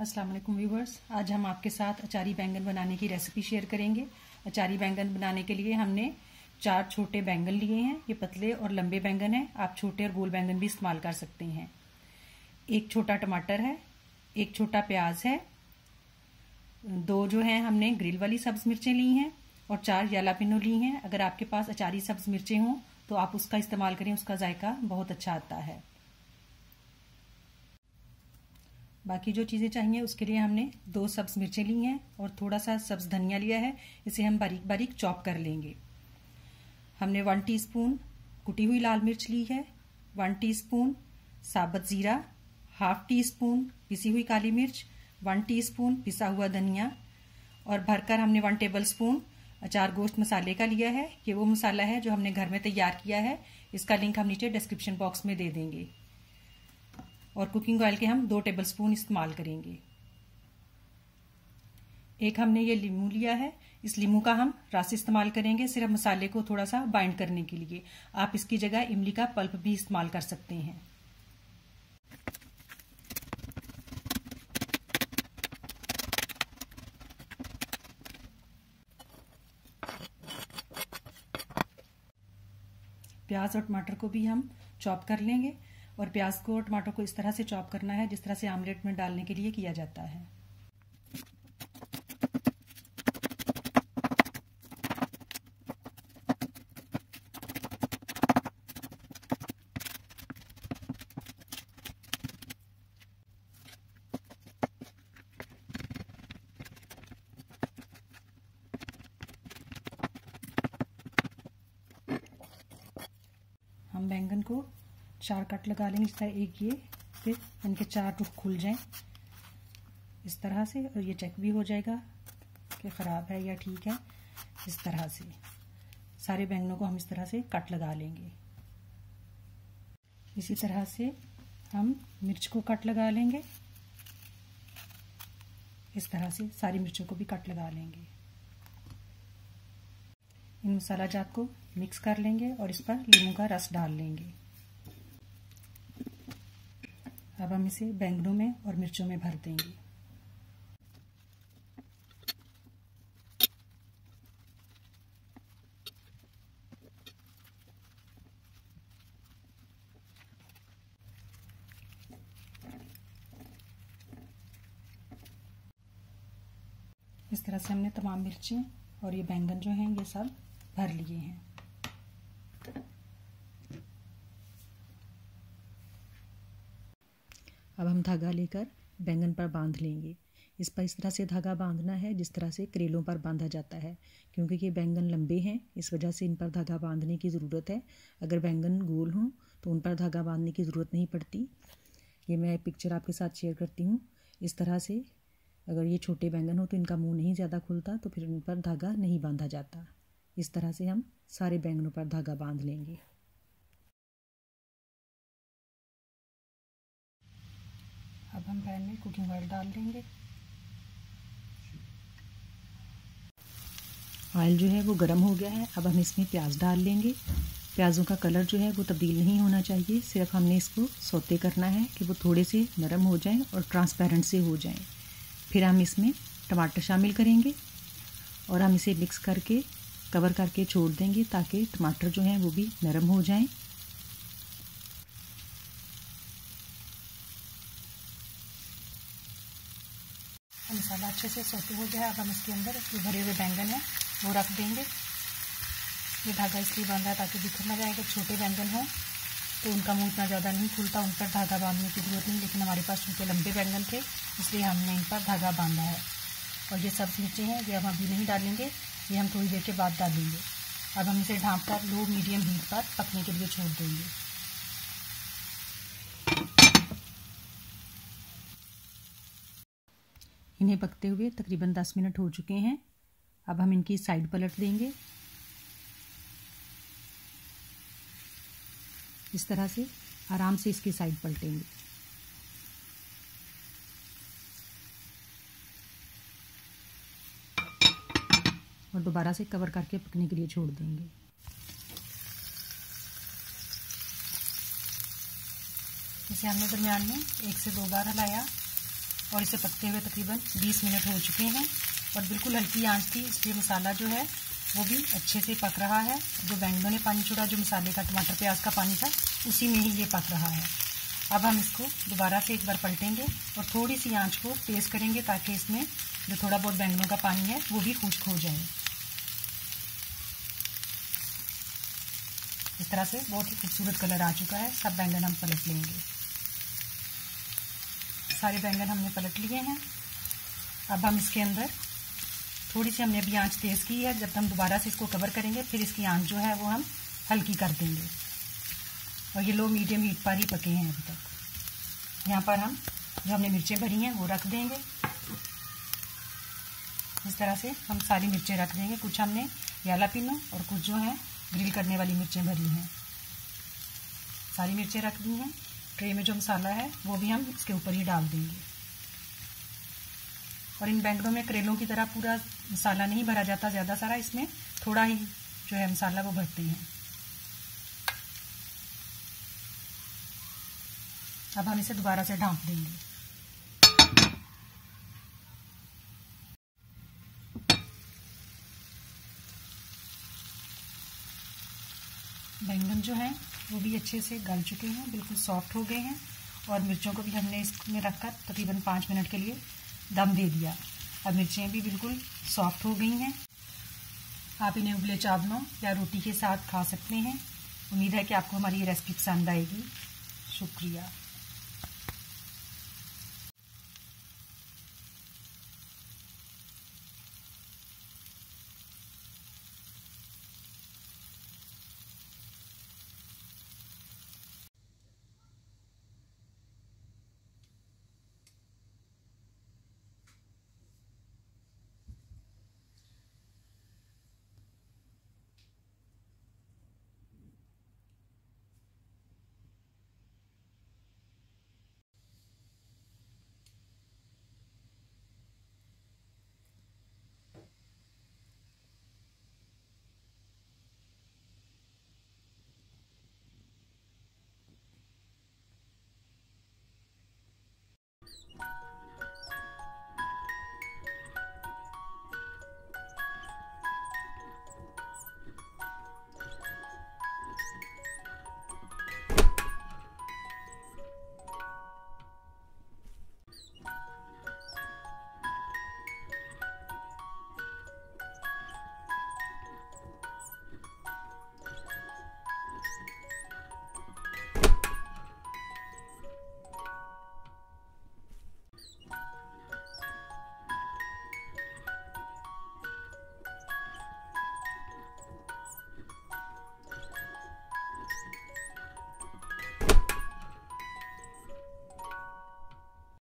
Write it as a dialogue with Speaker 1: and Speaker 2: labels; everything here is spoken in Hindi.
Speaker 1: अस्सलाम वालेकुम व्यूवर्स, आज हम आपके साथ अचारी बैंगन बनाने की रेसिपी शेयर करेंगे। अचारी बैंगन बनाने के लिए हमने 4 छोटे बैंगन लिए हैं। ये पतले और लंबे बैंगन हैं। आप छोटे और गोल बैंगन भी इस्तेमाल कर सकते हैं। 1 छोटा टमाटर है, 1 छोटा प्याज है, 2 जो हैं हमने ग्रिल वाली सब्ज मिर्चें ली हैं और 4 जलापेनो ली हैं। अगर आपके पास अचारी सब्ज मिर्चें हों तो आप उसका इस्तेमाल करें, उसका जायका बहुत अच्छा आता है। बाकी जो चीज़ें चाहिए उसके लिए हमने 2 सब्ज मिर्चें ली हैं और थोड़ा सा सब्ज धनिया लिया है। इसे हम बारीक बारीक चॉप कर लेंगे। हमने 1 टीस्पून कुटी हुई लाल मिर्च ली है, 1 टीस्पून साबुत जीरा, 1/2 टीस्पून पिसी हुई काली मिर्च, 1 टीस्पून पिसा हुआ धनिया और भरकर हमने 1 टेबलस्पून अचार गोश्त मसाले का लिया है। ये वो मसाला है जो हमने घर में तैयार किया है। इसका लिंक हम नीचे डिस्क्रिप्शन बॉक्स में दे देंगे। और कुकिंग ऑयल के हम 2 टेबलस्पून इस्तेमाल करेंगे। एक हमने ये लीमू लिया है। इस लीमू का हम रस इस्तेमाल करेंगे सिर्फ मसाले को थोड़ा सा बाइंड करने के लिए। आप इसकी जगह इमली का पल्प भी इस्तेमाल कर सकते हैं। प्याज और टमाटर को भी हम चॉप कर लेंगे और प्याज को और टमाटर को इस तरह से चॉप करना है जिस तरह से आमलेट में डालने के लिए किया जाता है। हम बैंगन को 4 कट लगा लेंगे इस तरह, एक ये, फिर इनके 4 टुक खुल जाएं इस तरह से, और ये चेक भी हो जाएगा कि ख़राब है या ठीक है। इस तरह से सारे बैंगनों को हम इस तरह से कट लगा लेंगे। इसी तरह से हम मिर्च को कट लगा लेंगे। इस तरह से सारी मिर्चों को भी कट लगा लेंगे। इन मसाला जात को मिक्स कर लेंगे और इस पर नींबू का रस डाल लेंगे। अब हम इसे बैंगनों में और मिर्चों में भर देंगे। इस तरह से हमने तमाम मिर्चें और ये बैंगन जो हैं ये सब भर लिए हैं। अब हम धागा लेकर बैंगन पर बांध लेंगे। इस पर इस तरह से धागा बांधना है जिस तरह से करेलों पर बांधा जाता है। क्योंकि ये बैंगन लंबे हैं इस वजह से इन पर धागा बांधने की ज़रूरत है। अगर बैंगन गोल हों तो उन पर धागा बांधने की ज़रूरत नहीं पड़ती। ये मैं पिक्चर आपके साथ शेयर करती हूँ। इस तरह से अगर ये छोटे बैंगन हो तो इनका मुंह नहीं ज़्यादा खुलता, तो फिर इन पर धागा नहीं बांधा जाता। इस तरह से हम सारे बैंगनों पर धागा बांध लेंगे। अब हम पैन में कुकिंग ऑयल डाल देंगे। ऑयल जो है वो गर्म हो गया है। अब हम इसमें प्याज डाल लेंगे। प्याज़ों का कलर जो है वो तब्दील नहीं होना चाहिए, सिर्फ हमने इसको सौते करना है कि वो थोड़े से नरम हो जाएं और ट्रांसपेरेंट से हो जाएं। फिर हम इसमें टमाटर शामिल करेंगे और हम इसे मिक्स करके कवर करके छोड़ देंगे ताकि टमाटर जो हैं वो भी नरम हो जाएं। मसाला अच्छे से सौते हो गया है। अब हम इसके अंदर जो भरे हुए बैंगन हैं वो रख देंगे। ये धागा इसलिए बांधा है ताकि दिखने ना जाए। अगर छोटे बैंगन हों तो उनका मुंह इतना ज़्यादा नहीं खुलता, उन पर धागा बांधने की जरूरत नहीं, लेकिन हमारे पास चूँकि लंबे बैंगन थे इसलिए हमने इन पर धागा बांधा है। और ये सब्ज मिर्चें हैं ये हम अभी नहीं डालेंगे, ये हम थोड़ी देर के बाद डालेंगे। अब हम इसे ढाँप कर लो मीडियम हीट पर पकने के लिए छोड़ देंगे। इन्हें पकते हुए तकरीबन 10 मिनट हो चुके हैं। अब हम इनकी साइड पलट देंगे। इस तरह से आराम से इसकी साइड पलटेंगे। और दोबारा से कवर करके पकने के लिए छोड़ देंगे। इसे हमने दरमियान में 1 से 2 बार हिलाया और इसे पकते हुए तकरीबन 20 मिनट हो चुके हैं और बिल्कुल हल्की आंच थी, इसलिए मसाला जो है वो भी अच्छे से पक रहा है। जो बैंगनों ने पानी छोड़ा, जो मसाले का, टमाटर प्याज का पानी था, उसी में ही ये पक रहा है। अब हम इसको दोबारा से एक बार पलटेंगे और थोड़ी सी आंच को तेज़ करेंगे ताकि इसमें जो थोड़ा बहुत बैंगनों का पानी है वो भी खुश्क हो जाए। इस तरह से बहुत ही खूबसूरत कलर आ चुका है। सब बैंगन हम पलट लेंगे। सारे बैंगन हमने पलट लिए हैं। अब हम इसके अंदर थोड़ी सी, हमने अभी आंच तेज़ की है, जब हम दोबारा से इसको कवर करेंगे फिर इसकी आंच जो है वो हम हल्की कर देंगे और ये लो मीडियम हीट पर ही पके हैं अभी तक। यहाँ पर हम जो हमने मिर्चें भरी हैं वो रख देंगे। इस तरह से हम सारी मिर्चें रख देंगे। कुछ हमने यालापिनो और कुछ जो है ग्रिल करने वाली मिर्चें भरी हैं। सारी मिर्चें रख दी हैं। ट्रे में जो मसाला है वो भी हम इसके ऊपर ही डाल देंगे। और इन बैंगनों में करेलों की तरह पूरा मसाला नहीं भरा जाता ज़्यादा सारा, इसमें थोड़ा ही जो है मसाला वो भरते हैं। अब हम इसे दोबारा से ढाँप देंगे। बैंगन जो हैं वो भी अच्छे से गल चुके हैं, बिल्कुल सॉफ्ट हो गए हैं और मिर्चों को भी हमने इसमें रखकर तकरीबन 5 मिनट के लिए दम दे दिया। अब मिर्चें भी बिल्कुल सॉफ्ट हो गई हैं। आप इन्हें उबले चावलों या रोटी के साथ खा सकते हैं। उम्मीद है कि आपको हमारी ये रेसिपी पसंद आएगी। शुक्रिया।